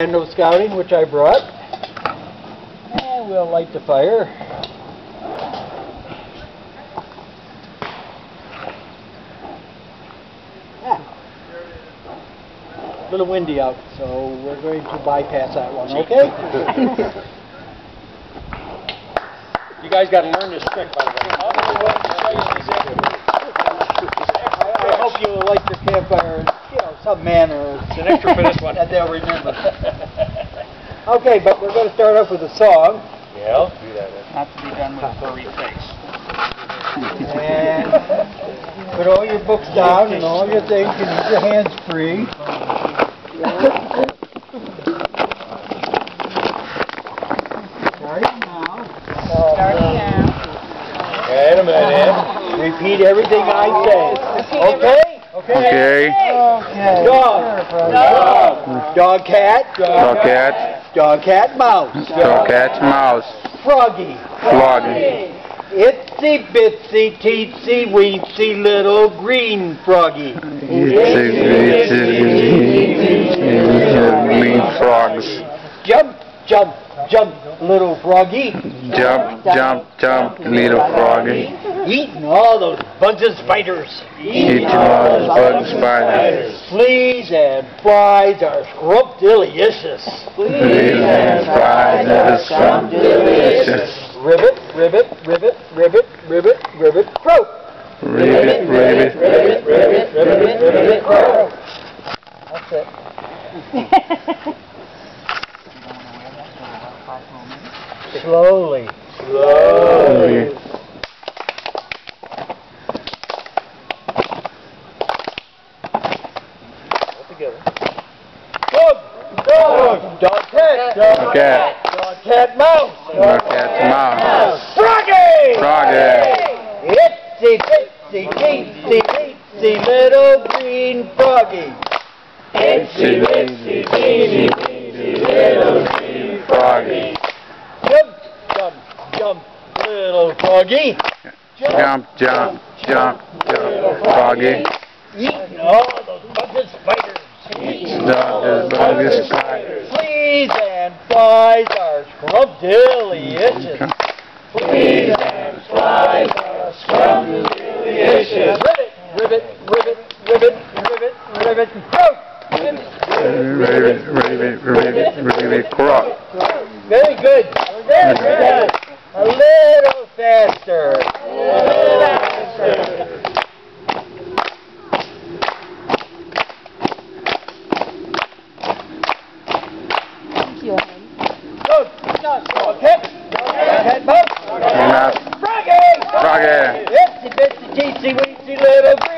No scouting, which I brought, and we'll light the fire. A little windy out, so we're going to bypass that one, okay? You guys got to learn this trick, by the way. I hope you will light the campfire in, some manner. It's an extra for this one. And they'll remember. Okay, but we're going to start off with a song. Yeah, do that. Not to be done with a furry face. And put all your books down and all your things and keep your hands free. Starting now. Wait a minute. Repeat everything I say. Okay? Okay. Dog. Dog cat. Dog cat. Dog cat mouse. Dog cat mouse. Froggy. Froggy. Itsy bitsy teensy weensy little green froggy. Green frogs. Jump, jump, jump, little froggy. Jump, jump, jump, little froggy. Eating all those bugs and spiders. Eating all those bugs, spiders. Fleas and flies are scrumptious. Fleas and flies are scrumptious. Ribbit, ribbit, ribbit, ribbit, ribbit, ribbit, croak. Ribbit, ribbit, ribbit, ribbit, ribbit, ribbit, croak. That's it. Slowly. Slowly. Dog, dog, dog cat, Dog cat. dog cat mouse, Dog cat mouse. froggy, Froggy. itsy bitsy teensy weensy little green froggy. Itsy bitsy teensy weensy little green froggy. Jump, jump, jump, little froggy. Jump, jump, jump, jump, froggy. Eating all those bugs and spiders. Those bugs, spiders. Fleas and flies are scrumptious. Fleas and flies are scrumptious. Ribbit, ribbit, ribbit, ribbit, ribbit, ribbit, croak. Ribbit, ribbit, ribbit, ribbit, croak. Very good. Very good. A little faster. A little faster. Froggy! Froggy. Itsy bitsy teensy weensy little green